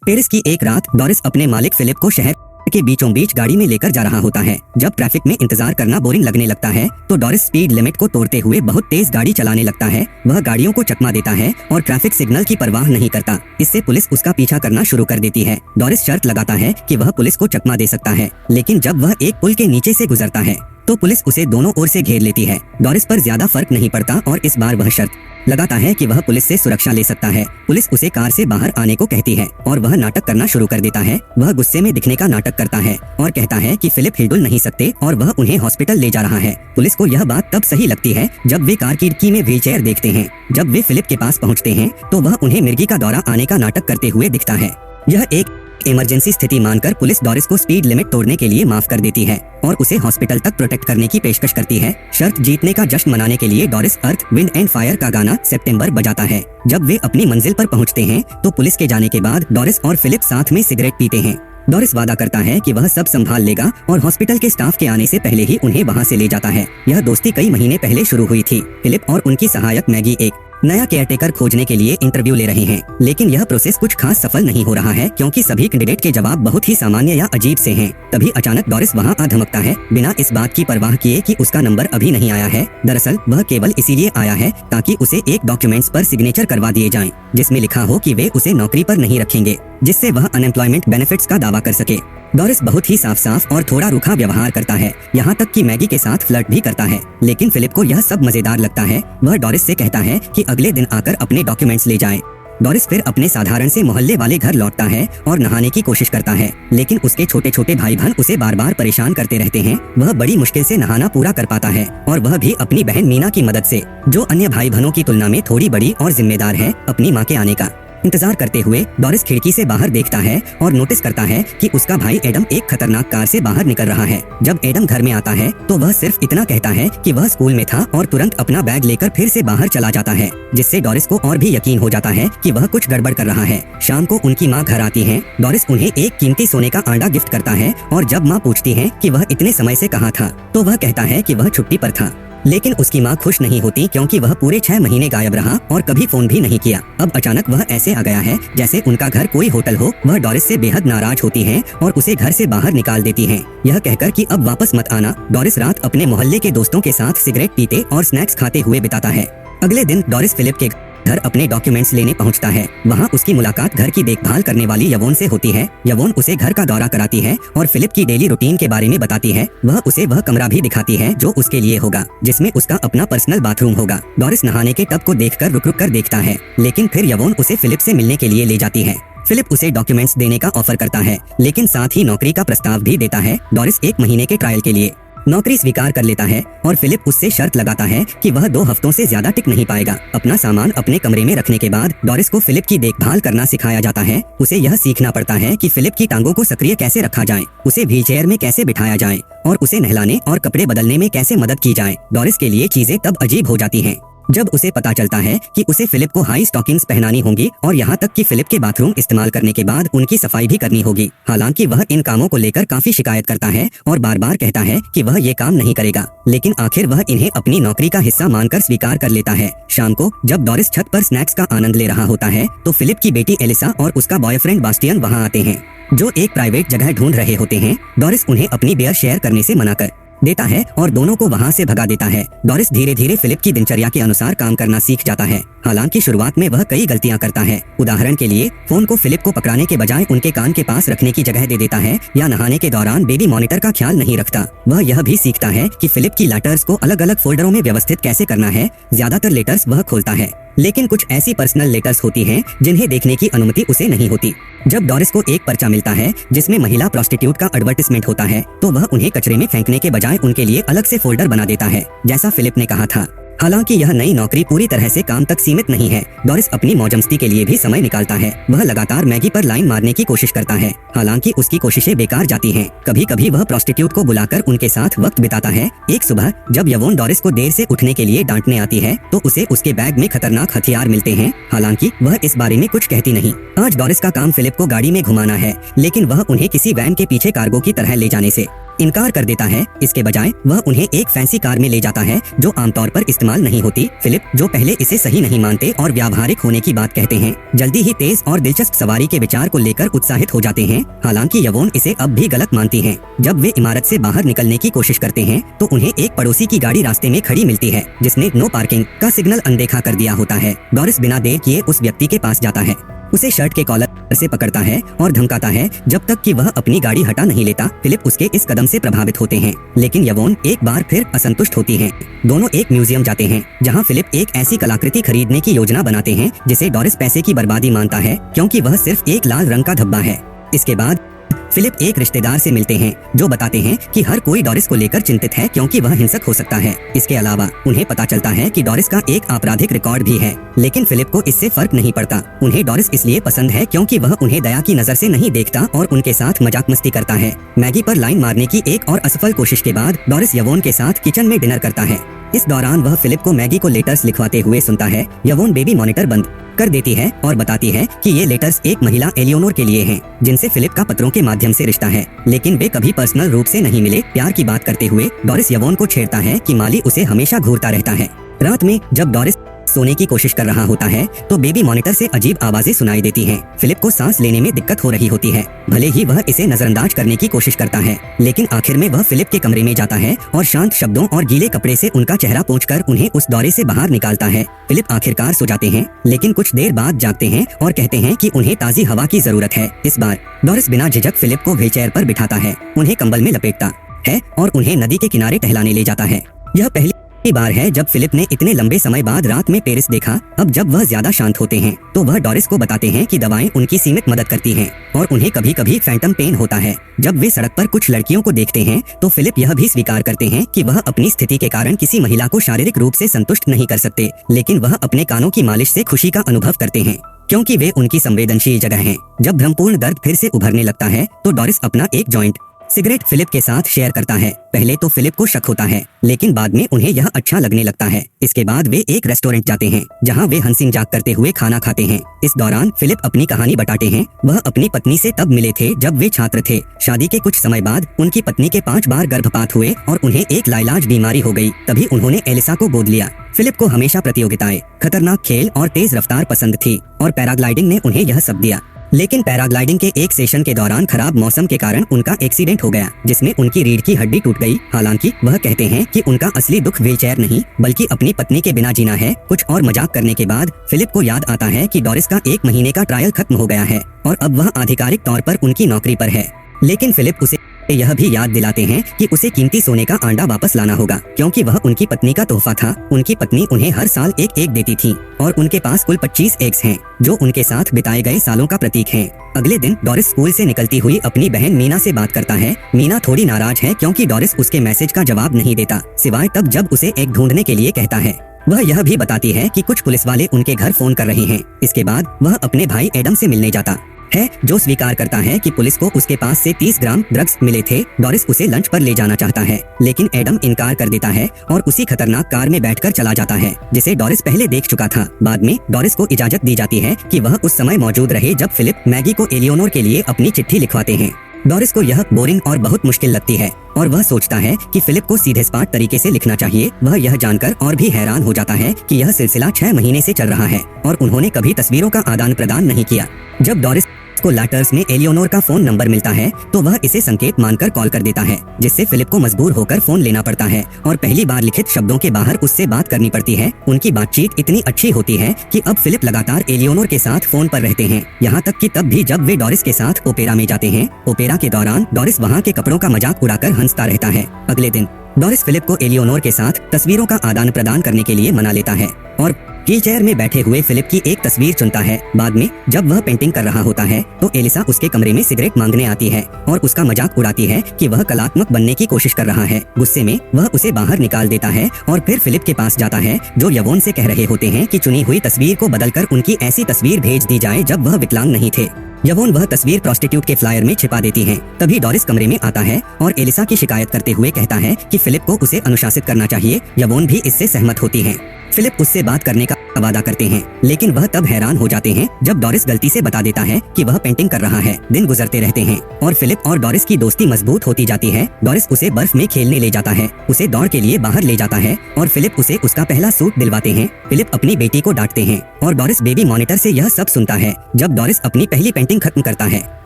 Paris की एक रात डोरिस अपने मालिक फिलिप को शहर के बीचों बीच गाड़ी में लेकर जा रहा होता है। जब ट्रैफिक में इंतजार करना बोरिंग लगने लगता है तो डोरिस स्पीड लिमिट को तोड़ते हुए बहुत तेज गाड़ी चलाने लगता है। वह गाड़ियों को चकमा देता है और ट्रैफिक सिग्नल की परवाह नहीं करता। इससे पुलिस उसका पीछा करना शुरू कर देती है। डोरिस शर्त लगाता है कि वह पुलिस को चकमा दे सकता है, लेकिन जब वह एक पुल के नीचे से गुजरता है तो पुलिस उसे दोनों ओर से घेर लेती है। डोरिस पर ज्यादा फर्क नहीं पड़ता और इस बार वह शर्त लगाता है कि वह पुलिस से सुरक्षा ले सकता है। पुलिस उसे कार से बाहर आने को कहती है और वह नाटक करना शुरू कर देता है। वह गुस्से में दिखने का नाटक करता है और कहता है कि फिलिप हिलडुल नहीं सकते और वह उन्हें हॉस्पिटल ले जा रहा है। पुलिस को यह बात तब सही लगती है जब वे कार की खिड़की में व्हीलचेयर देखते हैं। जब वे फिलिप के पास पहुँचते हैं तो वह उन्हें मिर्गी का दौरा आने का नाटक करते हुए दिखता है। यह एक इमरजेंसी स्थिति मानकर पुलिस डोरिस को स्पीड लिमिट तोड़ने के लिए माफ कर देती है और उसे हॉस्पिटल तक प्रोटेक्ट करने की पेशकश करती है। शर्त जीतने का जश्न मनाने के लिए Doris earth wind and fire का गाना सितंबर बजाता है। जब वे अपनी मंजिल पर पहुंचते हैं तो पुलिस के जाने के बाद डोरिस और फिलिप साथ में सिगरेट पीते हैं। डोरिस वादा करता है कि वह सब संभाल लेगा और हॉस्पिटल के स्टाफ के आने से पहले ही उन्हें वहां से ले जाता है। यह दोस्ती कई महीने पहले शुरू हुई थी। फिलिप और उनकी सहायक मैगी एक नया केयरटेकर खोजने के लिए इंटरव्यू ले रहे हैं, लेकिन यह प्रोसेस कुछ खास सफल नहीं हो रहा है क्योंकि सभी कैंडिडेट के जवाब बहुत ही सामान्य या अजीब से हैं। तभी अचानक डोरिस वहां आ धमकता है बिना इस बात की परवाह किए कि उसका नंबर अभी नहीं आया है। दरअसल वह केवल इसीलिए आया है ताकि उसे एक डॉक्यूमेंट्स पर सिग्नेचर करवा दिए जाएं, जिसमें लिखा हो कि वे उसे नौकरी पर नहीं रखेंगे, जिससे वह अनएम्प्लॉयमेंट बेनिफिट्स का दावा कर सके। डोरिस बहुत ही साफ और थोड़ा रूखा व्यवहार करता है, यहाँ तक कि मैगी के साथ फ्लर्ट भी करता है, लेकिन फिलिप को यह सब मजेदार लगता है। वह डोरिस से कहता है कि अगले दिन आकर अपने डॉक्यूमेंट्स ले जाए। डोरिस फिर अपने साधारण से मोहल्ले वाले घर लौटता है और नहाने की कोशिश करता है, लेकिन उसके छोटे छोटे भाई बहन उसे बार बार परेशान करते रहते हैं। वह बड़ी मुश्किल से नहाना पूरा कर पाता है और वह भी अपनी बहन मीना की मदद से, जो अन्य भाई बहनों की तुलना में थोड़ी बड़ी और जिम्मेदार है। अपनी माँ के आने का इंतजार करते हुए डोरिस खिड़की से बाहर देखता है और नोटिस करता है कि उसका भाई एडम एक खतरनाक कार से बाहर निकल रहा है। जब एडम घर में आता है तो वह सिर्फ इतना कहता है कि वह स्कूल में था और तुरंत अपना बैग लेकर फिर से बाहर चला जाता है, जिससे डोरिस को और भी यकीन हो जाता है कि वह कुछ गड़बड़ कर रहा है। शाम को उनकी माँ घर आती है। डोरिस उन्हें एक कीमती सोने का आंडा गिफ्ट करता है और जब माँ पूछती है कि वह इतने समय से कहाँ था तो वह कहता है कि वह छुट्टी पर था। लेकिन उसकी माँ खुश नहीं होती क्योंकि वह पूरे 6 महीने गायब रहा और कभी फोन भी नहीं किया। अब अचानक वह ऐसे आ गया है जैसे उनका घर कोई होटल हो। वह डोरिस से बेहद नाराज होती हैं और उसे घर से बाहर निकाल देती हैं, यह कहकर कि अब वापस मत आना। डोरिस रात अपने मोहल्ले के दोस्तों के साथ सिगरेट पीते और स्नैक्स खाते हुए बिताता है। अगले दिन डोरिस फिलिप के घर अपने डॉक्यूमेंट्स लेने पहुंचता है। वहां उसकी मुलाकात घर की देखभाल करने वाली यवोन से होती है। यवोन उसे घर का दौरा कराती है और फिलिप की डेली रूटीन के बारे में बताती है। वह उसे वह कमरा भी दिखाती है जो उसके लिए होगा, जिसमें उसका अपना पर्सनल बाथरूम होगा। डोरिस नहाने के टब को देखकर रुक रुक कर देखता है, लेकिन फिर यवोन उसे फिलिप से मिलने के लिए ले जाती है। फिलिप उसे डॉक्यूमेंट्स देने का ऑफर करता है, लेकिन साथ ही नौकरी का प्रस्ताव भी देता है। डोरिस 1 महीने के ट्रायल के लिए नौकरी स्वीकार कर लेता है और फिलिप उससे शर्त लगाता है कि वह 2 हफ्तों से ज्यादा टिक नहीं पाएगा। अपना सामान अपने कमरे में रखने के बाद डोरिस को फिलिप की देखभाल करना सिखाया जाता है। उसे यह सीखना पड़ता है कि फिलिप की टांगों को सक्रिय कैसे रखा जाए, उसे व्हीलचेयर में कैसे बिठाया जाए और उसे नहलाने और कपड़े बदलने में कैसे मदद की जाए। डोरिस के लिए चीजें तब अजीब हो जाती हैं जब उसे पता चलता है कि उसे फिलिप को हाई स्टॉकिंग्स पहनानी होंगी और यहाँ तक कि फिलिप के बाथरूम इस्तेमाल करने के बाद उनकी सफाई भी करनी होगी। हालांकि वह इन कामों को लेकर काफी शिकायत करता है और बार बार कहता है कि वह ये काम नहीं करेगा, लेकिन आखिर वह इन्हें अपनी नौकरी का हिस्सा मानकर स्वीकार कर लेता है। शाम को जब डोरिस छत पर स्नैक्स का आनंद ले रहा होता है तो फिलिप की बेटी एलिसा और उसका बॉयफ्रेंड बास्टियन वहाँ आते हैं, जो एक प्राइवेट जगह ढूंढ रहे होते हैं। डोरिस उन्हें अपनी बियर शेयर करने से मना कर देता है और दोनों को वहां से भगा देता है। डोरिस धीरे धीरे फिलिप की दिनचर्या के अनुसार काम करना सीख जाता है। हालांकि शुरुआत में वह कई गलतियां करता है। उदाहरण के लिए फोन को फिलिप को पकड़ाने के बजाय उनके कान के पास रखने की जगह दे देता है या नहाने के दौरान बेबी मॉनिटर का ख्याल नहीं रखता। वह यह भी सीखता है कि फिलिप की लेटर्स को अलग अलग फोल्डरों में व्यवस्थित कैसे करना है। ज्यादातर लेटर्स वह खोलता है, लेकिन कुछ ऐसी पर्सनल लेटर्स होती हैं जिन्हें देखने की अनुमति उसे नहीं होती। जब डोरिस को एक पर्चा मिलता है जिसमें महिला प्रोस्टिट्यूट का एडवर्टाइजमेंट होता है तो वह उन्हें कचरे में फेंकने के बजाय उनके लिए अलग से फोल्डर बना देता है, जैसा फिलिप ने कहा था। हालांकि यह नई नौकरी पूरी तरह से काम तक सीमित नहीं है। डोरिस अपनी मौजमस्ती के लिए भी समय निकालता है। वह लगातार मैगी पर लाइन मारने की कोशिश करता है, हालांकि उसकी कोशिशें बेकार जाती हैं। कभी कभी वह प्रोस्टिट्यूट को बुलाकर उनके साथ वक्त बिताता है। एक सुबह जब यवोन डोरिस को देर से उठने के लिए डांटने आती है तो उसे उसके बैग में खतरनाक हथियार मिलते हैं। हालांकि वह इस बारे में कुछ कहती नहीं। आज डोरिस का काम फिलिप को गाड़ी में घुमाना है, लेकिन वह उन्हें किसी वैन के पीछे कार्गो की तरह ले जाने से इनकार कर देता है। इसके बजाय वह उन्हें एक फैंसी कार में ले जाता है जो आमतौर पर इस्तेमाल नहीं होती। फिलिप, जो पहले इसे सही नहीं मानते और व्यावहारिक होने की बात कहते हैं, जल्दी ही तेज और दिलचस्प सवारी के विचार को लेकर उत्साहित हो जाते हैं। हालांकि यवोन इसे अब भी गलत मानती है। जब वे इमारत से बाहर निकलने की कोशिश करते हैं तो उन्हें एक पड़ोसी की गाड़ी रास्ते में खड़ी मिलती है जिसने नो पार्किंग का सिग्नल अनदेखा कर दिया होता है। डोरिस बिना देर किए उस व्यक्ति के पास जाता है, उसे शर्ट के कॉलर से पकड़ता है और धमकाता है जब तक कि वह अपनी गाड़ी हटा नहीं लेता। फिलिप उसके इस कदम से प्रभावित होते हैं, लेकिन यवोन एक बार फिर असंतुष्ट होती है। दोनों एक म्यूजियम जाते हैं जहां फिलिप एक ऐसी कलाकृति खरीदने की योजना बनाते हैं जिसे डोरिस पैसे की बर्बादी मानता है क्योंकि वह सिर्फ एक लाल रंग का धब्बा है। इसके बाद फिलिप एक रिश्तेदार से मिलते हैं जो बताते हैं कि हर कोई डोरिस को लेकर चिंतित है क्योंकि वह हिंसक हो सकता है। इसके अलावा उन्हें पता चलता है कि डोरिस का एक आपराधिक रिकॉर्ड भी है, लेकिन फिलिप को इससे फर्क नहीं पड़ता। उन्हें डोरिस इसलिए पसंद है क्योंकि वह उन्हें दया की नजर से नहीं देखता और उनके साथ मजाक मस्ती करता है। मैगी पर लाइन मारने की एक और असफल कोशिश के बाद डोरिस यवोन के साथ किचन में डिनर करता है। इस दौरान वह फिलिप को मैगी को लेटर्स लिखवाते हुए सुनता है। यवोन बेबी मॉनिटर बंद कर देती है और बताती है कि ये लेटर्स एक महिला एलियोनोर के लिए हैं, जिनसे फिलिप का पत्रों के माध्यम से रिश्ता है, लेकिन वे कभी पर्सनल रूप से नहीं मिले। प्यार की बात करते हुए डोरिस यवोन को छेड़ता है कि माली उसे हमेशा घूरता रहता है। रात में जब डोरिस सोने की कोशिश कर रहा होता है तो बेबी मॉनिटर से अजीब आवाजें सुनाई देती हैं। फिलिप को सांस लेने में दिक्कत हो रही होती है। भले ही वह इसे नजरअंदाज करने की कोशिश करता है, लेकिन आखिर में वह फिलिप के कमरे में जाता है और शांत शब्दों और गीले कपड़े से उनका चेहरा पोंछकर उन्हें उस दौरे से बाहर निकालता है। फिलिप आखिरकार सो जाते हैं, लेकिन कुछ देर बाद जागते हैं और कहते हैं कि उन्हें ताजी हवा की जरूरत है। इस बार डोरिस बिना झिझक फिलिप को व्हीलचेयर पर बिठाता है, उन्हें कंबल में लपेटता है और उन्हें नदी के किनारे टहलाने ले जाता है। यह पहली बार है जब फिलिप ने इतने लंबे समय बाद रात में पेरिस देखा। अब जब वह ज्यादा शांत होते हैं तो वह डोरिस को बताते हैं कि दवाएं उनकी सीमित मदद करती हैं और उन्हें कभी कभी फैंटम पेन होता है। जब वे सड़क पर कुछ लड़कियों को देखते हैं तो फिलिप यह भी स्वीकार करते हैं कि वह अपनी स्थिति के कारण किसी महिला को शारीरिक रूप से संतुष्ट नहीं कर सकते, लेकिन वह अपने कानों की मालिश से खुशी का अनुभव करते हैं क्योंकि वे उनकी संवेदनशील जगह हैं। जब भ्रमपूर्ण दर्द फिर से उभरने लगता है तो डोरिस अपना एक जॉइंट सिगरेट फिलिप के साथ शेयर करता है। पहले तो फिलिप को शक होता है, लेकिन बाद में उन्हें यह अच्छा लगने लगता है। इसके बाद वे एक रेस्टोरेंट जाते हैं जहां वे हंसी मजाक करते हुए खाना खाते हैं। इस दौरान फिलिप अपनी कहानी बताते हैं। वह अपनी पत्नी से तब मिले थे जब वे छात्र थे। शादी के कुछ समय बाद उनकी पत्नी के 5 बार गर्भपात हुए और उन्हें एक लाइलाज बीमारी हो गई। तभी उन्होंने एलिसा को गोद लिया। फिलिप को हमेशा प्रतियोगिताएं, खतरनाक खेल और तेज रफ्तार पसंद थी और पैराग्लाइडिंग ने उन्हें यह सब दिया। लेकिन पैराग्लाइडिंग के एक सेशन के दौरान खराब मौसम के कारण उनका एक्सीडेंट हो गया जिसमें उनकी रीढ़ की हड्डी टूट गई। हालांकि वह कहते हैं कि उनका असली दुख व्हीलचेयर नहीं बल्कि अपनी पत्नी के बिना जीना है। कुछ और मजाक करने के बाद फिलिप को याद आता है कि डोरिस का 1 महीने का ट्रायल खत्म हो गया है और अब वह आधिकारिक तौर पर उनकी नौकरी पर है। लेकिन फिलिप उसे यह भी याद दिलाते हैं कि उसे कीमती सोने का आंडा वापस लाना होगा क्योंकि वह उनकी पत्नी का तोहफा था। उनकी पत्नी उन्हें हर साल एक एग देती थी और उनके पास कुल 25 एग्स हैं जो उनके साथ बिताए गए सालों का प्रतीक हैं। अगले दिन डोरिस स्कूल से निकलती हुई अपनी बहन मीना से बात करता है। मीना थोड़ी नाराज है क्योंकि डोरिस उसके मैसेज का जवाब नहीं देता, सिवाय तब जब उसे एग ढूंढने के लिए कहता है। वह यह भी बताती है कि कुछ पुलिस वाले उनके घर फोन कर रहे हैं। इसके बाद वह अपने भाई एडम से मिलने जाता है जो स्वीकार करता है कि पुलिस को उसके पास से 30 ग्राम ड्रग्स मिले थे। डोरिस उसे लंच पर ले जाना चाहता है, लेकिन एडम इनकार कर देता है और उसी खतरनाक कार में बैठकर चला जाता है जिसे डोरिस पहले देख चुका था। बाद में डोरिस को इजाजत दी जाती है कि वह उस समय मौजूद रहे जब फिलिप मैगी को एलियोनोर के लिए अपनी चिट्ठी लिखवाते हैं। डोरिस को यह बोरिंग और बहुत मुश्किल लगती है और वह सोचता है कि फिलिप को सीधे सपाट तरीके से लिखना चाहिए। वह यह जानकर और भी हैरान हो जाता है कि यह सिलसिला 6 महीने से चल रहा है और उन्होंने कभी तस्वीरों का आदान प्रदान नहीं किया। जब डोरिस को लेटर्स में एलियोनोर का फोन नंबर मिलता है तो वह इसे संकेत मानकर कॉल कर देता है, जिससे फिलिप को मजबूर होकर फोन लेना पड़ता है और पहली बार लिखित शब्दों के बाहर उससे बात करनी पड़ती है। उनकी बातचीत इतनी अच्छी होती है कि अब फिलिप लगातार एलियोनोर के साथ फोन पर रहते हैं, यहाँ तक कि तब भी जब वे डोरिस के साथ ओपेरा में जाते हैं। ओपेरा के दौरान डोरिस वहाँ के कपड़ों का मजाक उड़ाकर हंसता रहता है। अगले दिन डोरिस फिलिप को एलियोनोर के साथ तस्वीरों का आदान प्रदान करने के लिए मना लेता है और व्हीलचेयर में बैठे हुए फिलिप की एक तस्वीर चुनता है। बाद में जब वह पेंटिंग कर रहा होता है तो एलिसा उसके कमरे में सिगरेट मांगने आती है और उसका मजाक उड़ाती है कि वह कलात्मक बनने की कोशिश कर रहा है। गुस्से में वह उसे बाहर निकाल देता है और फिर फिलिप के पास जाता है जो यवोन से कह रहे होते हैं कि चुनी हुई तस्वीर को बदलकर उनकी ऐसी तस्वीर भेज दी जाए जब वह विकलांग नहीं थे। यवोन वह तस्वीर प्रोस्टिट्यूट के फ्लायर में छिपा देती है। तभी डोरिस कमरे में आता है और एलिसा की शिकायत करते हुए कहता है कि फिलिप को उसे अनुशासित करना चाहिए। यवोन भी इससे सहमत होती है। फिलिप उससे बात करने का वादा करते हैं, लेकिन वह तब हैरान हो जाते हैं जब डोरिस गलती से बता देता है कि वह पेंटिंग कर रहा है। दिन गुजरते रहते हैं और फिलिप और डोरिस की दोस्ती मजबूत होती जाती है। डोरिस उसे बर्फ में खेलने ले जाता है, उसे दौड़ के लिए बाहर ले जाता है और फिलिप उसे उसका पहला सूट दिलवाते हैं। फिलिप अपनी बेटी को डांटते हैं और डोरिस बेबी मॉनिटर से यह सब सुनता है। जब डोरिस अपनी पहली पेंटिंग खत्म करता है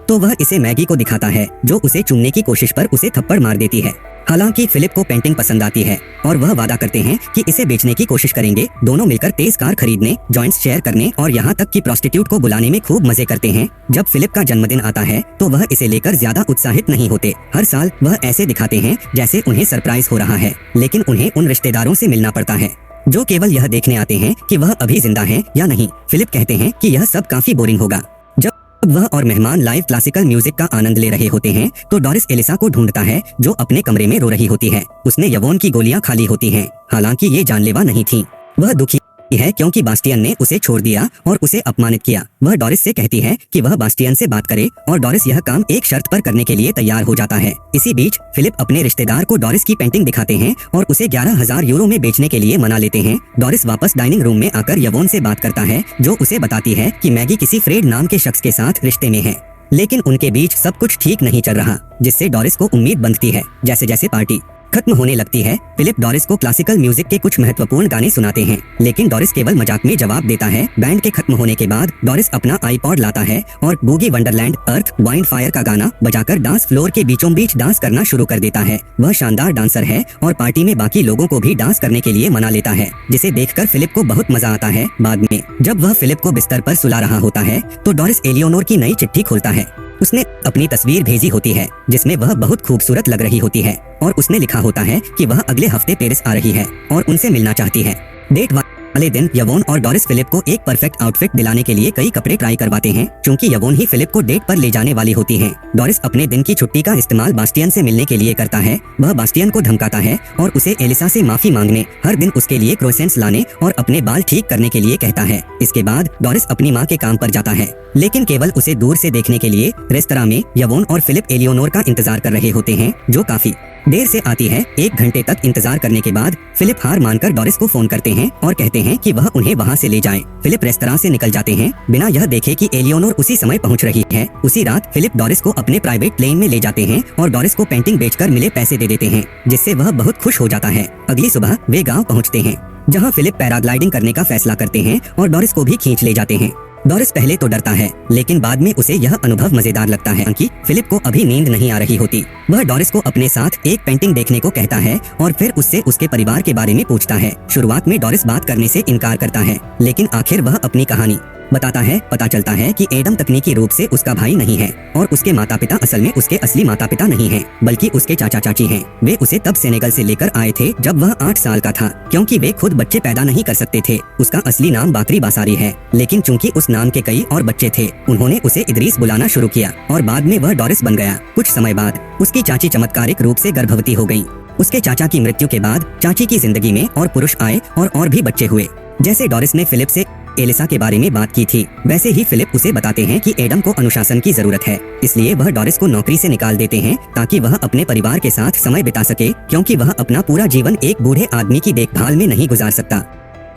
तो वह इसे मैगी को दिखाता है, जो उसे चूमने की कोशिश पर उसे थप्पड़ मार देती है। हालांकि फिलिप को पेंटिंग पसंद आती है और वह वादा करते हैं कि इसे बेचने की कोशिश करेंगे। दोनों मिलकर तेज कार खरीदने, जॉइंट्स शेयर करने और यहाँ तक कि प्रोस्टिट्यूट को बुलाने में खूब मजे करते हैं। जब फिलिप का जन्मदिन आता है तो वह इसे लेकर ज्यादा उत्साहित नहीं होते। हर साल वह ऐसे दिखाते हैं जैसे उन्हें सरप्राइज हो रहा है, लेकिन उन्हें उन रिश्तेदारों से मिलना पड़ता है जो केवल यह देखने आते हैं कि वह अभी जिंदा है या नहीं। फिलिप कहते हैं कि यह सब काफी बोरिंग होगा। जब वह और मेहमान लाइव क्लासिकल म्यूजिक का आनंद ले रहे होते हैं तो डोरिस एलिसा को ढूंढता है, जो अपने कमरे में रो रही होती है। उसने यवोन की गोलियां खा ली होती हैं, हालांकि ये जानलेवा नहीं थी। वह दुखी है क्योंकि बास्टियन ने उसे छोड़ दिया और उसे अपमानित किया। वह डोरिस से कहती है कि वह बास्टियन से बात करे और डोरिस यह काम एक शर्त पर करने के लिए तैयार हो जाता है। इसी बीच फिलिप अपने रिश्तेदार को डोरिस की पेंटिंग दिखाते हैं और उसे 11,000 यूरो में बेचने के लिए मना लेते हैं। डोरिस वापस डाइनिंग रूम में आकर यवोन से बात करता है, जो उसे बताती है कि मैगी किसी फ्रेड नाम के शख्स के साथ रिश्ते में है, लेकिन उनके बीच सब कुछ ठीक नहीं चल रहा, जिससे डोरिस को उम्मीद बनती है। जैसे जैसे पार्टी खत्म होने लगती है, फिलिप डोरिस को क्लासिकल म्यूजिक के कुछ महत्वपूर्ण गाने सुनाते हैं, लेकिन डोरिस केवल मजाक में जवाब देता है। बैंड के खत्म होने के बाद डोरिस अपना आईपॉड लाता है और बूगी वंडरलैंड अर्थ वाइंड फायर का गाना बजाकर डांस फ्लोर के बीचों बीच डांस करना शुरू कर देता है। वह शानदार डांसर है और पार्टी में बाकी लोगों को भी डांस करने के लिए मना लेता है, जिसे देखकर फिलिप को बहुत मजा आता है। बाद में जब वह फिलिप को बिस्तर पर सुला रहा होता है तो डोरिस एलियोनोर की नई चिट्ठी खोलता है। उसने अपनी तस्वीर भेजी होती है जिसमें वह बहुत खूबसूरत लग रही होती है और उसने लिखा होता है कि वह अगले हफ्ते पेरिस आ रही है और उनसे मिलना चाहती है। डेट वाले दिन यवोन और डोरिस फिलिप को एक परफेक्ट आउटफिट दिलाने के लिए कई कपड़े ट्राई करवाते हैं, क्योंकि यवोन ही फिलिप को डेट पर ले जाने वाली होती है। डोरिस अपने दिन की छुट्टी का इस्तेमाल बास्टियन से मिलने के लिए करता है। वह बास्टियन को धमकाता है और उसे एलिसा से माफी मांगने, हर दिन उसके लिए क्रोसेंट्स लाने और अपने बाल ठीक करने के लिए कहता है। इसके बाद डोरिस अपनी माँ के काम पर जाता है, लेकिन केवल उसे दूर से देखने के लिए। रेस्तरां में यवोन और फिलिप एलियोनोर का इंतजार कर रहे होते हैं, जो काफी देर से आती है। 1 घंटे तक इंतजार करने के बाद फिलिप हार मानकर डोरिस को फोन करते हैं और कहते हैं कि वह उन्हें वहां से ले जाए। फिलिप रेस्तरां से निकल जाते हैं बिना यह देखे कि एलियोनोर उसी समय पहुंच रही है। उसी रात फिलिप डोरिस को अपने प्राइवेट प्लेन में ले जाते हैं और डोरिस को पेंटिंग बेचकर मिले पैसे दे देते हैं, जिससे वह बहुत खुश हो जाता है। अगली सुबह वे गाँव पहुँचते हैं, जहाँ फिलिप पैराग्लाइडिंग करने का फैसला करते हैं और डोरिस को भी खींच ले जाते हैं। डोरिस पहले तो डरता है, लेकिन बाद में उसे यह अनुभव मजेदार लगता है कि फिलिप को अभी नींद नहीं आ रही होती। वह डोरिस को अपने साथ एक पेंटिंग देखने को कहता है और फिर उससे उसके परिवार के बारे में पूछता है। शुरुआत में डोरिस बात करने से इनकार करता है, लेकिन आखिर वह अपनी कहानी बताता है। पता चलता है कि एडम तकनीकी रूप से उसका भाई नहीं है और उसके माता पिता असल में उसके असली माता पिता नहीं हैं, बल्कि उसके चाचा चाची हैं। वे उसे तब सेनेगल से लेकर आए थे जब वह 8 साल का था, क्योंकि वे खुद बच्चे पैदा नहीं कर सकते थे। उसका असली नाम बाकरी बासारी है, लेकिन चूंकि उस नाम के कई और बच्चे थे, उन्होंने उसे इदरीस बुलाना शुरू किया और बाद में वह डोरिस बन गया। कुछ समय बाद उसकी चाची चमत्कारिक रूप से गर्भवती हो गयी। उसके चाचा की मृत्यु के बाद चाची की जिंदगी में और पुरुष आए और भी बच्चे हुए। जैसे डोरिस ने फिलिप से एलिसा के बारे में बात की थी, वैसे ही फिलिप उसे बताते हैं कि एडम को अनुशासन की जरूरत है, इसलिए वह डोरिस को नौकरी से निकाल देते हैं ताकि वह अपने परिवार के साथ समय बिता सके, क्योंकि वह अपना पूरा जीवन एक बूढ़े आदमी की देखभाल में नहीं गुजार सकता।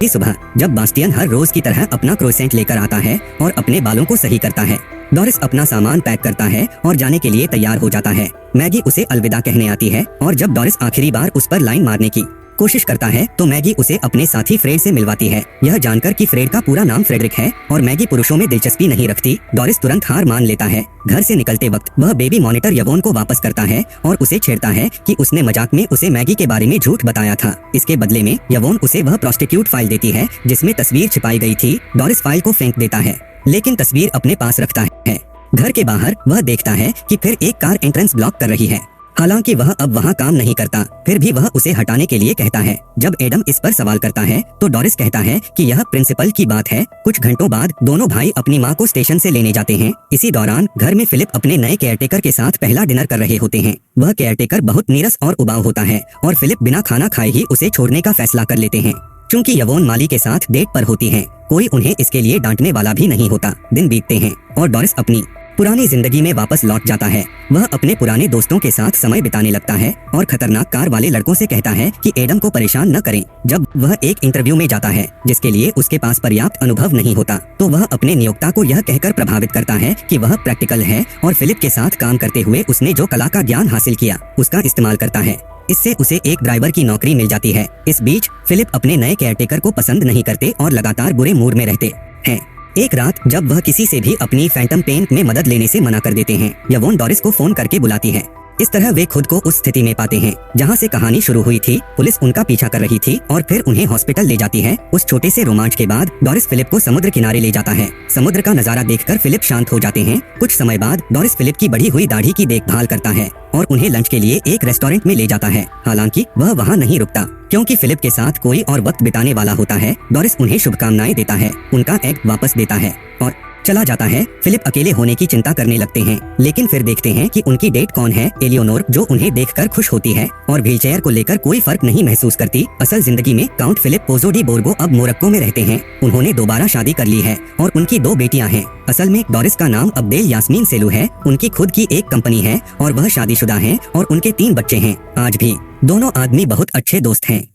इस सुबह जब बास्टियन हर रोज की तरह अपना क्रोसेंट लेकर आता है और अपने बालों को सही करता है, डोरिस अपना सामान पैक करता है और जाने के लिए तैयार हो जाता है। मैगी उसे अलविदा कहने आती है और जब डोरिस आखिरी बार उस पर लाइन मारने की कोशिश करता है तो मैगी उसे अपने साथी फ्रेड से मिलवाती है। यह जानकर कि फ्रेड का पूरा नाम फ्रेडरिक है और मैगी पुरुषों में दिलचस्पी नहीं रखती, डोरिस तुरंत हार मान लेता है। घर से निकलते वक्त वह बेबी मॉनिटर यवोन को वापस करता है और उसे छेड़ता है कि उसने मजाक में उसे मैगी के बारे में झूठ बताया था। इसके बदले में यवोन उसे वह प्रोस्टिट्यूट फाइल देती है जिसमें तस्वीर छिपाई गई थी। डोरिस फाइल को फेंक देता है, लेकिन तस्वीर अपने पास रखता है। घर के बाहर वह देखता है कि फिर एक कार एंट्रेंस ब्लॉक कर रही है, हालांकि वह अब वहां काम नहीं करता, फिर भी वह उसे हटाने के लिए कहता है। जब एडम इस पर सवाल करता है तो डोरिस कहता है कि यह प्रिंसिपल की बात है। कुछ घंटों बाद दोनों भाई अपनी मां को स्टेशन से लेने जाते हैं। इसी दौरान घर में फिलिप अपने नए केयरटेकर के साथ पहला डिनर कर रहे होते हैं। वह केयरटेकर बहुत नीरस और उबाऊ होता है और फिलिप बिना खाना खाए ही उसे छोड़ने का फैसला कर लेते हैं। चूंकि यवोन माली के साथ डेट पर होती है, कोई उन्हें इसके लिए डांटने वाला भी नहीं होता। दिन बीतते हैं और डोरिस अपनी पुरानी जिंदगी में वापस लौट जाता है। वह अपने पुराने दोस्तों के साथ समय बिताने लगता है और खतरनाक कार वाले लड़कों से कहता है कि एडम को परेशान न करें। जब वह एक इंटरव्यू में जाता है जिसके लिए उसके पास पर्याप्त अनुभव नहीं होता, तो वह अपने नियोक्ता को यह कहकर प्रभावित करता है कि वह प्रैक्टिकल है और फिलिप के साथ काम करते हुए उसने जो कला का ज्ञान हासिल किया उसका इस्तेमाल करता है। इससे उसे एक ड्राइवर की नौकरी मिल जाती है। इस बीच फिलिप अपने नए केयरटेकर को पसंद नहीं करते और लगातार बुरे मूड में रहते हैं। एक रात जब वह किसी से भी अपनी फैंटम पेन में मदद लेने से मना कर देते हैं, यवोन डोरिस को फोन करके बुलाती है। इस तरह वे खुद को उस स्थिति में पाते हैं जहां से कहानी शुरू हुई थी। पुलिस उनका पीछा कर रही थी और फिर उन्हें हॉस्पिटल ले जाती है। उस छोटे से रोमांच के बाद डोरिस फिलिप को समुद्र किनारे ले जाता है। समुद्र का नजारा देखकर फिलिप शांत हो जाते हैं। कुछ समय बाद डोरिस फिलिप की बढ़ी हुई दाढ़ी की देखभाल करता है और उन्हें लंच के लिए एक रेस्टोरेंट में ले जाता है। हालांकि वह वहां नहीं रुकता क्योंकि फिलिप के साथ कोई और वक्त बिताने वाला होता है। डोरिस उन्हें शुभकामनाएं देता है, उनका एग वापस देता है और चला जाता है। फिलिप अकेले होने की चिंता करने लगते हैं, लेकिन फिर देखते हैं कि उनकी डेट कौन है, एलियोनोर, जो उन्हें देखकर खुश होती है और व्हीलचेयर को लेकर कोई फर्क नहीं महसूस करती। असल जिंदगी में काउंट फिलिप पोज़ो डी बोर्गो अब मोरक्को में रहते हैं। उन्होंने दोबारा शादी कर ली है और उनकी 2 बेटियां हैं। असल में डोरिस का नाम अब्देल यास्मीन सेलू है। उनकी खुद की एक कंपनी है और वह शादीशुदा हैं और उनके 3 बच्चे हैं। आज भी दोनों आदमी बहुत अच्छे दोस्त हैं।